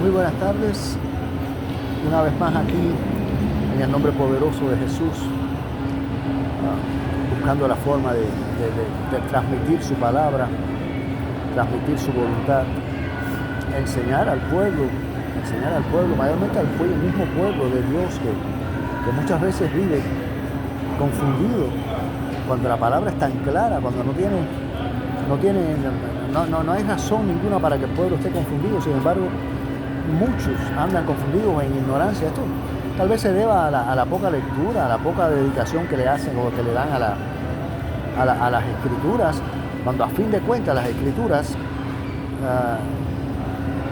Muy buenas tardes, una vez más aquí en el nombre poderoso de Jesús, buscando la forma de transmitir su palabra, transmitir su voluntad, enseñar al pueblo, mayormente al mismo pueblo de Dios que muchas veces vive confundido cuando la palabra es tan clara, cuando no hay razón ninguna para que el pueblo esté confundido. Sin embargo, muchos andan confundidos en ignorancia. Esto tal vez se deba a la poca lectura, a la poca dedicación que le hacen o que le dan a las escrituras, cuando a fin de cuentas las escrituras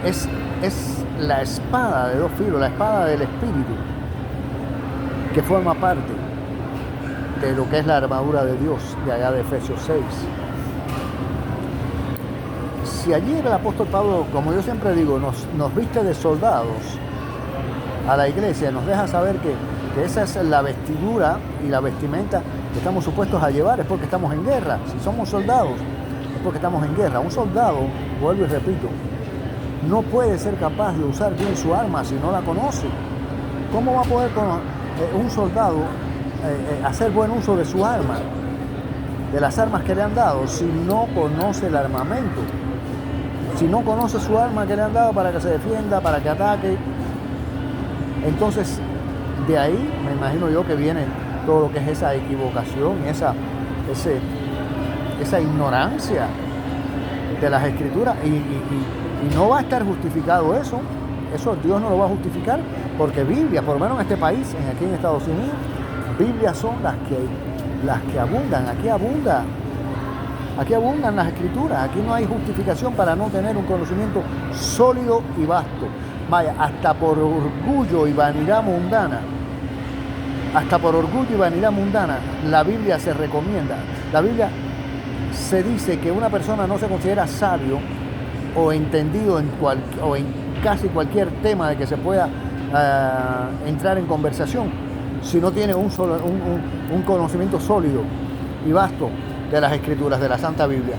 es la espada de dos filos, la espada del Espíritu, que forma parte de lo que es la armadura de Dios, de allá de Efesios 6. Si allí el apóstol Pablo, como yo siempre digo, nos viste de soldados a la iglesia, nos deja saber que esa es la vestidura y la vestimenta que estamos supuestos a llevar, es porque estamos en guerra. Si somos soldados, es porque estamos en guerra. Un soldado, vuelvo y repito, no puede ser capaz de usar bien su arma si no la conoce. ¿Cómo va a poder un soldado hacer buen uso de su arma, de las armas que le han dado, si no conoce el armamento? Si no conoce su arma que le han dado para que se defienda, para que ataque. Entonces, de ahí me imagino yo que viene todo lo que es esa equivocación, esa ignorancia de las escrituras. Y no va a estar justificado eso Dios no lo va a justificar, porque Biblia, por lo menos en este país, aquí en Estados Unidos, Biblias son las que abundan. Aquí abundan las escrituras. Aquí no hay justificación para no tener un conocimiento sólido y vasto. Vaya, hasta por orgullo y vanidad mundana, la Biblia se recomienda. La Biblia se dice que una persona no se considera sabio o entendido en casi cualquier tema de que se pueda entrar en conversación, si no tiene un conocimiento sólido y vasto de las escrituras, de la Santa Biblia.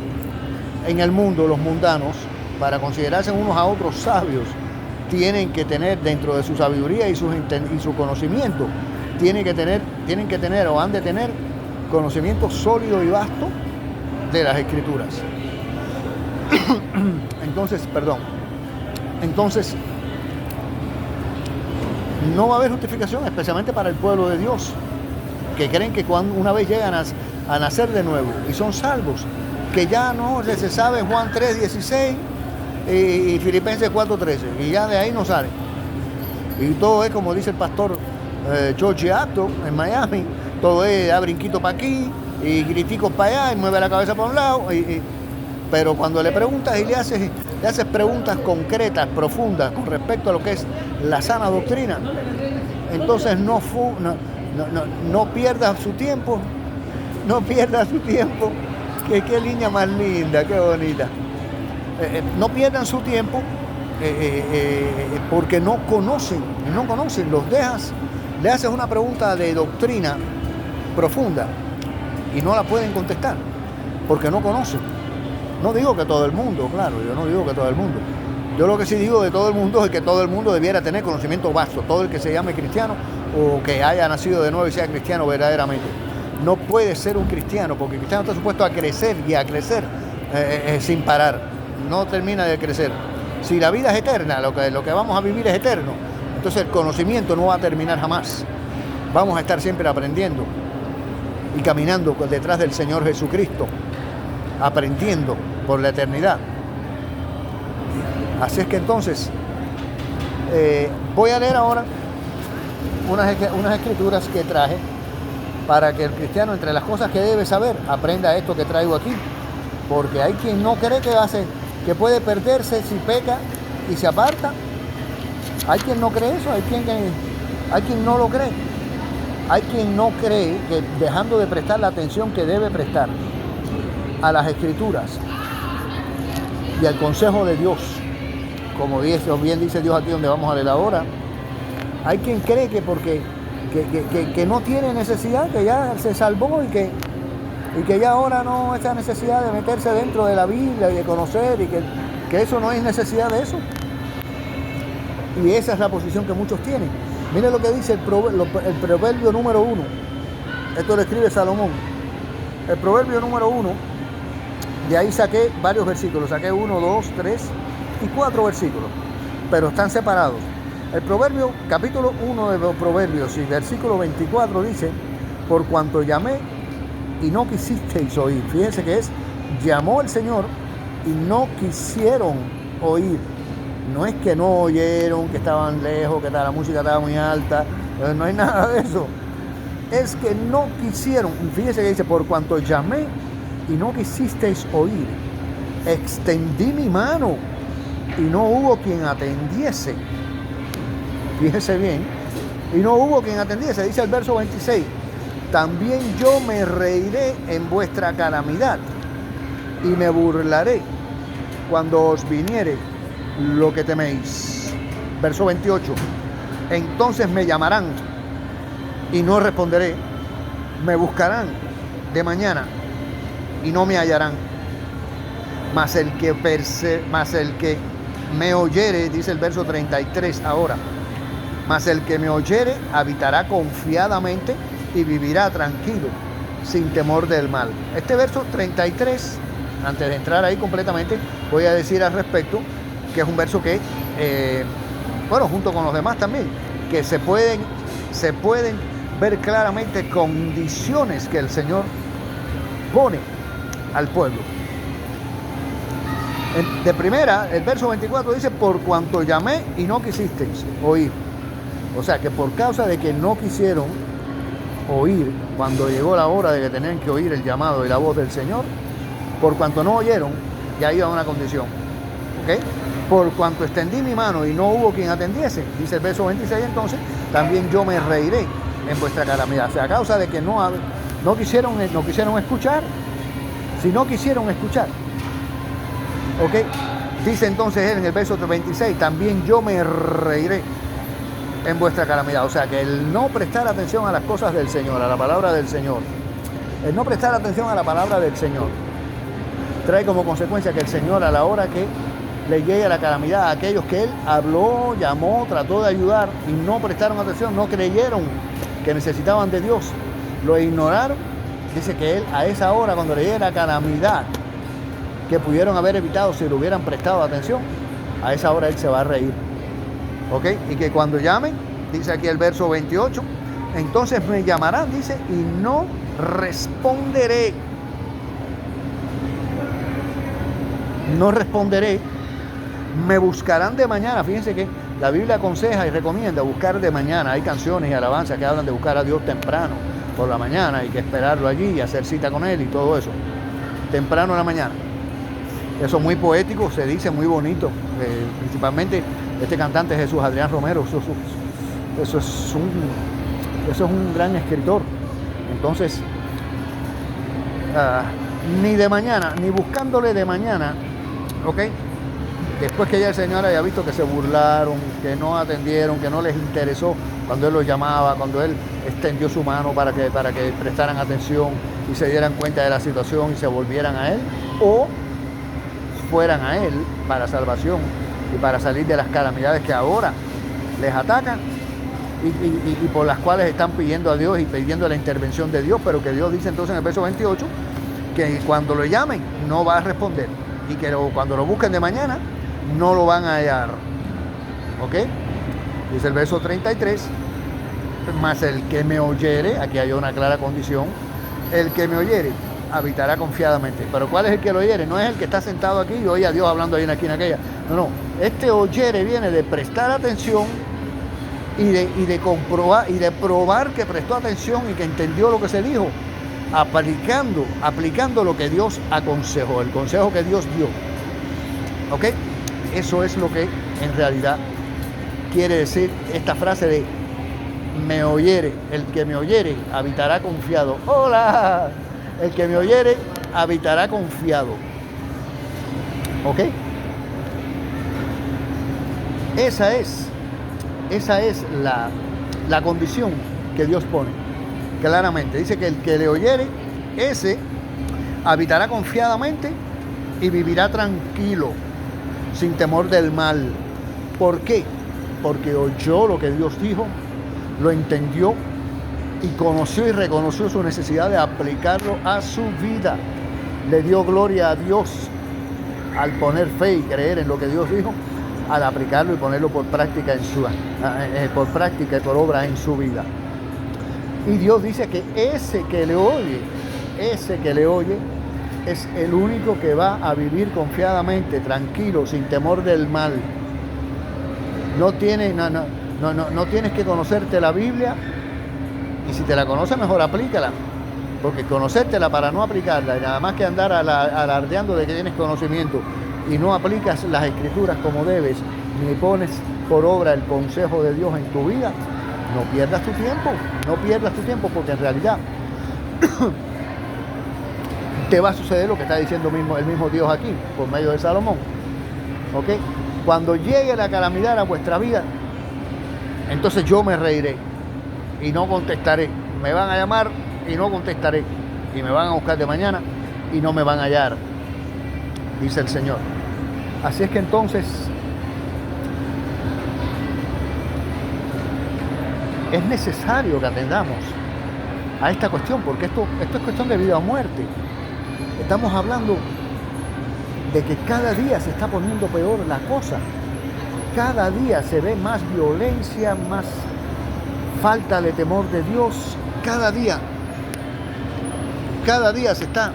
En el mundo, los mundanos, para considerarse unos a otros sabios, tienen que tener dentro de su sabiduría y su conocimiento, tienen que tener o han de tener conocimiento sólido y vasto de las escrituras. Entonces, no va a haber justificación, especialmente para el pueblo de Dios, que creen que una vez llegan a nacer de nuevo y son salvos, que ya no se sabe Juan 3:16 y Filipenses 4:13, y ya de ahí no sale. Y todo es como dice el pastor George Acto en Miami, todo es a brinquito para aquí y griticos para allá y mueve la cabeza para un lado. Pero cuando le preguntas y le haces preguntas concretas, profundas, con respecto a lo que es la sana doctrina, entonces no pierdas su tiempo. Qué línea más linda, qué bonita. No pierdan su tiempo porque no conocen, los dejas, le haces una pregunta de doctrina profunda y no la pueden contestar porque no conocen. No digo que todo el mundo, claro, yo no digo que todo el mundo. Yo lo que sí digo de todo el mundo es que todo el mundo debiera tener conocimiento vasto, todo el que se llame cristiano o que haya nacido de nuevo y sea cristiano verdaderamente. No puede ser un cristiano, porque el cristiano está supuesto a crecer y a crecer sin parar. No termina de crecer. Si la vida es eterna, lo que vamos a vivir es eterno, entonces el conocimiento no va a terminar jamás. Vamos a estar siempre aprendiendo y caminando detrás del Señor Jesucristo, aprendiendo por la eternidad. Así es que entonces voy a leer ahora unas escrituras que traje para que el cristiano, entre las cosas que debe saber, aprenda esto que traigo aquí, porque hay quien no cree que puede perderse si peca y se aparta. Hay quien no cree eso, hay quien no lo cree. Hay quien no cree que, dejando de prestar la atención que debe prestar a las escrituras y al consejo de Dios, como bien dice Dios aquí donde vamos a leer ahora, hay quien cree que porque que no tiene necesidad, que ya se salvó y que ya ahora no esa necesidad de meterse dentro de la Biblia y de conocer, y que eso no hay necesidad de eso. Y esa es la posición que muchos tienen. Miren lo que dice el proverbio número 1. Esto lo escribe Salomón. El proverbio número 1, de ahí saqué varios versículos. Saqué 1, 2, 3 y 4 versículos, pero están separados. El proverbio, capítulo 1 de los Proverbios y versículo 24 dice: por cuanto llamé y no quisisteis oír. Fíjense que llamó el Señor y no quisieron oír. No es que no oyeron, que estaban lejos, que la música estaba muy alta. No hay nada de eso. Es que no quisieron. Fíjense que dice: por cuanto llamé y no quisisteis oír, extendí mi mano y no hubo quien atendiese. Fíjese bien. Y no hubo quien atendiese. Dice el verso 26: también yo me reiré en vuestra calamidad y me burlaré cuando os viniere lo que teméis. Verso 28: entonces me llamarán y no responderé, me buscarán de mañana y no me hallarán. Mas el que me oyere, dice el verso 33 ahora, mas el que me oyere habitará confiadamente y vivirá tranquilo, sin temor del mal. Este verso 33, antes de entrar ahí completamente, voy a decir al respecto que es un verso que, junto con los demás también, que se pueden ver claramente condiciones que el Señor pone al pueblo. De primera, el verso 24 dice: por cuanto llamé y no quisisteis oír. O sea, que por causa de que no quisieron oír cuando llegó la hora de que tenían que oír el llamado y la voz del Señor, por cuanto no oyeron, ya iba a una condición. ¿Ok? Por cuanto extendí mi mano y no hubo quien atendiese, dice el verso 26, entonces también yo me reiré en vuestra calamidad. O sea, a causa de que no quisieron escuchar. Si no quisieron escuchar, ¿ok? Dice entonces él en el verso 26, también yo me reiré en vuestra calamidad. O sea, que el no prestar atención a las cosas del Señor, a la palabra del Señor, el no prestar atención a la palabra del Señor, trae como consecuencia que el Señor, a la hora que le llegue la calamidad a aquellos que Él habló, llamó, trató de ayudar y no prestaron atención, no creyeron que necesitaban de Dios, lo ignoraron, dice que Él a esa hora, cuando le llegue la calamidad que pudieron haber evitado si le hubieran prestado atención, a esa hora Él se va a reír. ¿Ok? Y que cuando llamen, dice aquí el verso 28, entonces me llamarán, dice, y no responderé. No responderé. Me buscarán de mañana. Fíjense que la Biblia aconseja y recomienda buscar de mañana. Hay canciones y alabanzas que hablan de buscar a Dios temprano, por la mañana, hay que esperarlo allí y hacer cita con Él y todo eso. Temprano en la mañana. Eso es muy poético, se dice muy bonito. Principalmente este cantante Jesús Adrián Romero, eso es un gran escritor. Entonces, ni de mañana, ni buscándole de mañana, ¿ok? Después que ya el Señor haya visto que se burlaron, que no atendieron, que no les interesó cuando Él los llamaba, cuando Él extendió su mano para que prestaran atención y se dieran cuenta de la situación y se volvieran a Él, o fueran a Él para salvación y para salir de las calamidades que ahora les atacan y por las cuales están pidiendo a Dios y pidiendo la intervención de Dios, pero que Dios dice entonces en el verso 28 que cuando lo llamen no va a responder y que cuando lo busquen de mañana no lo van a hallar. ¿Ok? Dice el verso 33, mas el que me oyere, aquí hay una clara condición, el que me oyere habitará confiadamente. Pero ¿cuál es el que lo oyere? No es el que está sentado aquí y oye a Dios hablando ahí en la esquina aquella. No. Este oyere viene de prestar atención y de comprobar y de probar que prestó atención y que entendió lo que se dijo, aplicando lo que Dios aconsejó, el consejo que Dios dio. ¿Ok? Eso es lo que en realidad quiere decir esta frase de me oyere. El que me oyere habitará confiado. ¡Hola! El que me oyere habitará confiado. ¿Ok? Esa es la condición que Dios pone. Claramente. Dice que el que le oyere, ese habitará confiadamente y vivirá tranquilo, sin temor del mal. ¿Por qué? porque oyó lo que Dios dijo, lo entendió y conoció y reconoció su necesidad de aplicarlo a su vida. Le dio gloria a Dios al poner fe y creer en lo que Dios dijo, al aplicarlo y ponerlo por práctica por práctica y por obra en su vida. Y Dios dice que ese que le oye es el único que va a vivir confiadamente, tranquilo, sin temor del mal. No tienes que conocerte la Biblia, y si te la conoces mejor aplícala, porque conocértela para no aplicarla y nada más que andar alardeando de que tienes conocimiento y no aplicas las escrituras como debes, ni pones por obra el consejo de Dios en tu vida, no pierdas tu tiempo, porque en realidad te va a suceder lo que está diciendo el mismo Dios aquí, por medio de Salomón. ¿Ok? Cuando llegue la calamidad a vuestra vida, entonces yo me reiré y no contestaré. Me van a llamar y no contestaré. Y me van a buscar de mañana y no me van a hallar, dice el Señor. Así es que entonces es necesario que atendamos a esta cuestión, porque esto es cuestión de vida o muerte. Estamos hablando de que cada día se está poniendo peor la cosa. Cada día se ve más violencia, más falta de temor de Dios. Cada día se está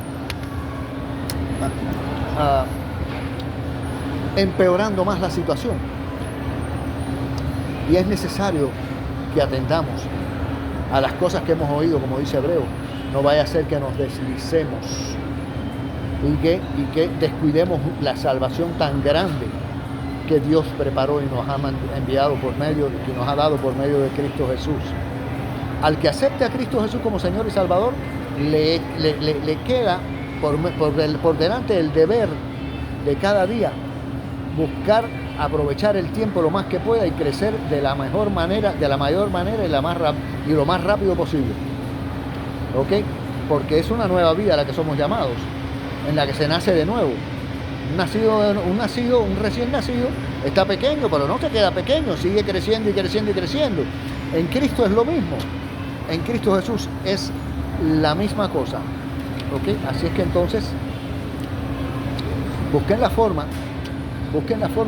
empeorando más la situación. Y es necesario que atendamos a las cosas que hemos oído, como dice Hebreo. No vaya a ser que nos deslicemos y que descuidemos la salvación tan grande que Dios preparó y nos ha enviado que nos ha dado por medio de Cristo Jesús. Al que acepte a Cristo Jesús como Señor y Salvador, le queda por delante el deber de cada día buscar aprovechar el tiempo lo más que pueda y crecer de la mayor manera y lo más rápido posible. ¿Ok? Porque es una nueva vida a la que somos llamados, en la que se nace de nuevo. Un recién nacido está pequeño, pero no se queda pequeño, sigue creciendo y creciendo y creciendo. En Cristo es lo mismo. En Cristo Jesús es la misma cosa. ¿Ok? Así es que entonces busquen la forma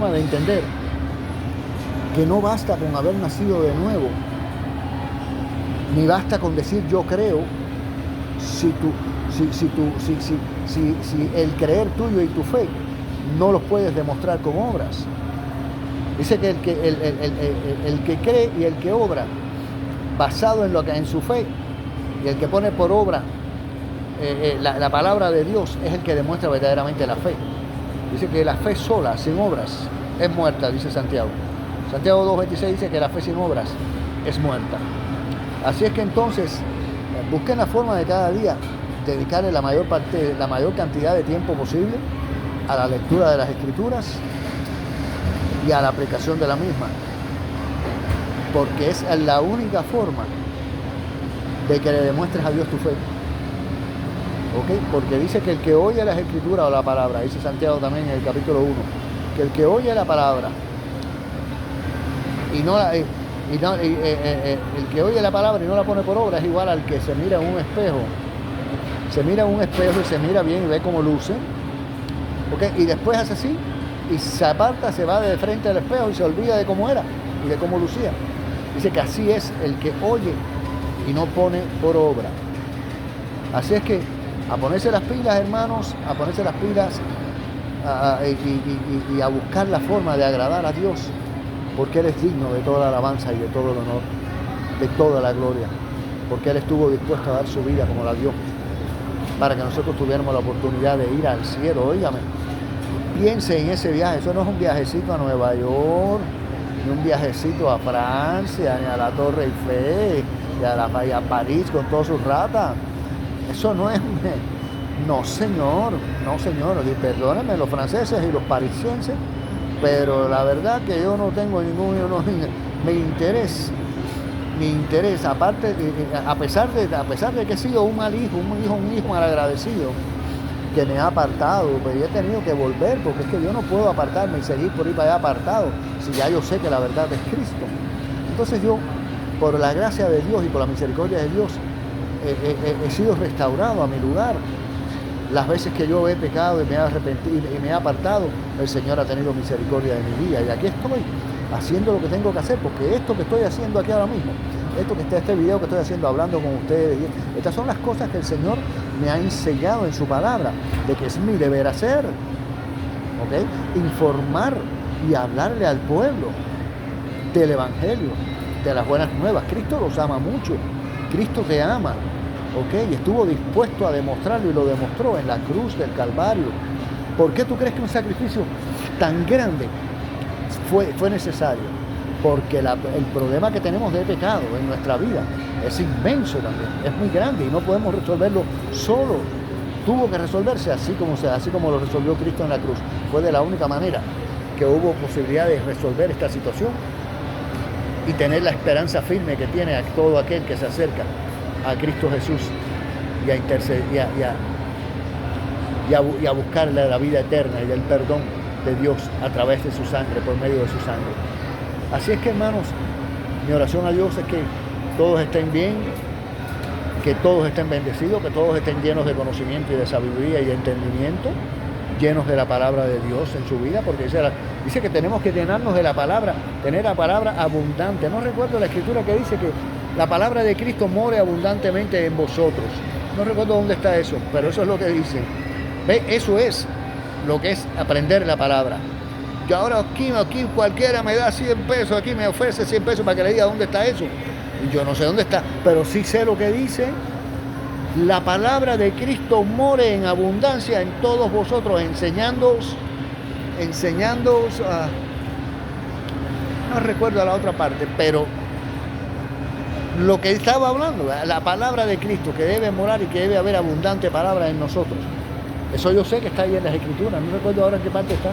de entender que no basta con haber nacido de nuevo, ni basta con decir yo creo, si el creer tuyo y tu fe no los puedes demostrar con obras. Dice que el que cree y el que obra basado en su fe, y el que pone por obra la palabra de Dios, es el que demuestra verdaderamente la fe. Dice que la fe sola, sin obras, es muerta, dice Santiago. Santiago 2:26 dice que la fe sin obras es muerta. Así es que entonces busquen la forma de cada día dedicarle la mayor cantidad de tiempo posible a la lectura de las Escrituras y a la aplicación de la misma, porque es la única forma de que le demuestres a Dios tu fe. ¿Ok? Porque dice que el que oye las Escrituras o la palabra, dice Santiago también en el capítulo 1, que el que oye la palabra el que oye la palabra y no la pone por obra es igual al que se mira en un espejo. Se mira en un espejo y se mira bien y ve cómo luce. ¿Ok? Y después hace así y se aparta, se va de frente al espejo y se olvida de cómo era y de cómo lucía. Dice que así es el que oye y no pone por obra. Así es que a ponerse las pilas, hermanos, a ponerse las pilas y a buscar la forma de agradar a Dios, porque Él es digno de toda la alabanza y de todo el honor, de toda la gloria, porque Él estuvo dispuesto a dar su vida como la dio, para que nosotros tuviéramos la oportunidad de ir al cielo. Óigame, piense en ese viaje. Eso no es un viajecito a Nueva York, ni un viajecito a Francia, ni a la Torre Eiffel, ni a París con todas sus ratas. Eso no es... No, señor. Y perdónenme los franceses y los parisienses, pero la verdad que yo no tengo mi interés, aparte, a pesar de que he sido un hijo malagradecido, que me ha apartado, pero yo he tenido que volver, porque es que yo no puedo apartarme y seguir por ahí para allá apartado, si ya yo sé que la verdad es Cristo. Entonces yo, por la gracia de Dios y por la misericordia de Dios, he sido restaurado a mi lugar. Las veces que yo he pecado y me he arrepentido y me he apartado, el Señor ha tenido misericordia de mi vida. Y aquí estoy, haciendo lo que tengo que hacer, porque esto que estoy haciendo aquí ahora mismo, este video que estoy haciendo, hablando con ustedes, estas son las cosas que el Señor me ha enseñado en su palabra, de que es mi deber hacer, ¿ok? Informar y hablarle al pueblo del Evangelio, de las buenas nuevas. Cristo los ama mucho, Cristo te ama, ¿ok? Y estuvo dispuesto a demostrarlo y lo demostró en la cruz del Calvario. ¿Por qué tú crees que un sacrificio tan grande fue necesario? Porque el problema que tenemos de pecado en nuestra vida es inmenso también, es muy grande y no podemos resolverlo solo. Tuvo que resolverse así como lo resolvió Cristo en la cruz. Fue de la única manera que hubo posibilidad de resolver esta situación y tener la esperanza firme que tiene a todo aquel que se acerca a Cristo Jesús y a interceder y a buscarle la vida eterna y el perdón de Dios a través de su sangre, por medio de su sangre. Así es que, hermanos, mi oración a Dios es que todos estén bien, que todos estén bendecidos, que todos estén llenos de conocimiento y de sabiduría y de entendimiento, llenos de la palabra de Dios en su vida, porque dice que tenemos que llenarnos de la palabra, tener la palabra abundante. No recuerdo la escritura que dice que la palabra de Cristo more abundantemente en vosotros. No recuerdo dónde está eso, pero eso es lo que dice. ¿Ve? Eso es lo que es aprender la palabra. Yo ahora aquí cualquiera me da 100 pesos, aquí me ofrece 100 pesos para que le diga dónde está eso. Y yo no sé dónde está, pero sí sé lo que dice. La palabra de Cristo more en abundancia en todos vosotros, enseñándoos a... No recuerdo la otra parte, pero lo que estaba hablando, la palabra de Cristo, que debe morar y que debe haber abundante palabra en nosotros. Eso yo sé que está ahí en las Escrituras, no recuerdo ahora en qué parte está.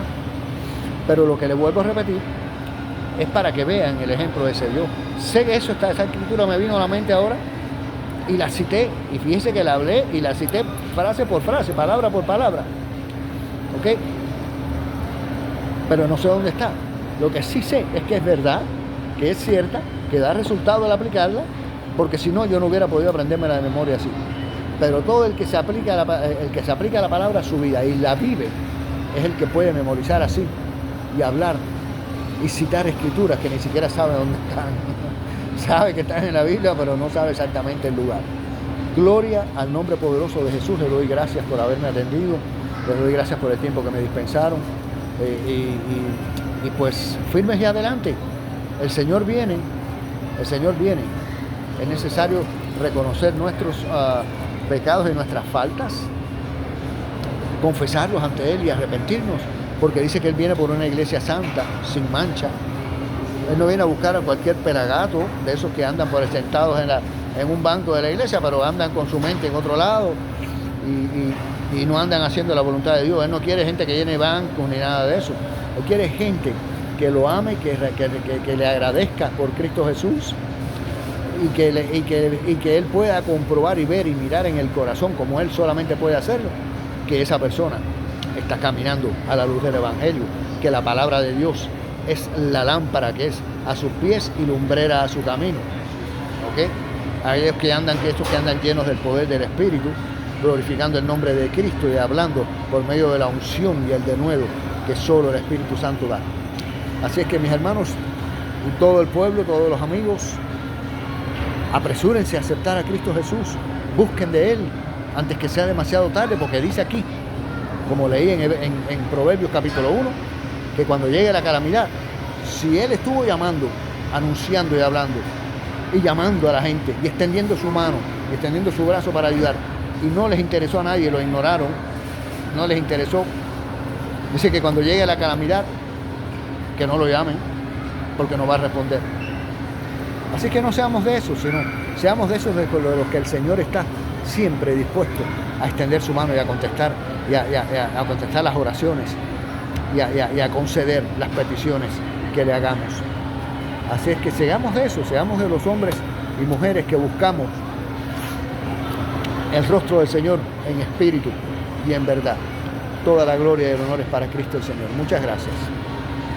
Pero lo que le vuelvo a repetir es para que vean el ejemplo de ese Dios. Sé que esa escritura me vino a la mente ahora y la cité. Y fíjense que la hablé y la cité frase por frase, palabra por palabra. ¿Ok? Pero no sé dónde está. Lo que sí sé es que es verdad, que es cierta, que da resultado al aplicarla, porque si no yo no hubiera podido aprendérmela de memoria así. Pero todo el que se aplica a la palabra a su vida y la vive es el que puede memorizar así y hablar y citar escrituras que ni siquiera sabe dónde están. Sabe que están en la Biblia, pero no sabe exactamente el lugar. Gloria al nombre poderoso de Jesús. Le doy gracias por haberme atendido. Le doy gracias por el tiempo que me dispensaron. Y pues firmes y adelante. El Señor viene. El Señor viene. Es necesario reconocer nuestros pecados y nuestras faltas, confesarlos ante Él y arrepentirnos, porque dice que Él viene por una iglesia santa, sin mancha. Él no viene a buscar a cualquier pelagato de esos que andan por sentados en un banco de la iglesia, pero andan con su mente en otro lado y no andan haciendo la voluntad de Dios. Él no quiere gente que llene bancos ni nada de eso. Él quiere gente que lo ame, que le agradezca por Cristo Jesús y que Él pueda comprobar y ver y mirar en el corazón, como Él solamente puede hacerlo, que esa persona está caminando a la luz del Evangelio, que la palabra de Dios es la lámpara que es a sus pies y lumbrera a su camino. ¿Ok? Aquellos que andan llenos del poder del Espíritu, glorificando el nombre de Cristo y hablando por medio de la unción y el denuedo que solo el Espíritu Santo da. Así es que, mis hermanos y todo el pueblo, todos los amigos, apresúrense a aceptar a Cristo Jesús. Busquen de Él antes que sea demasiado tarde, porque dice aquí, como leí en Proverbios capítulo 1, que cuando llegue la calamidad, si Él estuvo llamando, anunciando y hablando, y llamando a la gente, y extendiendo su mano, y extendiendo su brazo para ayudar, y no les interesó a nadie, lo ignoraron, no les interesó, dice que cuando llegue la calamidad, que no lo llamen, porque no va a responder. Así que no seamos de esos, sino seamos de esos de los que el Señor está siempre dispuesto a extender su mano y a contestar, a contestar las oraciones y a conceder las peticiones que le hagamos. Así es que seamos de eso, seamos de los hombres y mujeres que buscamos el rostro del Señor en espíritu y en verdad. Toda la gloria y el honor es para Cristo el Señor. Muchas gracias.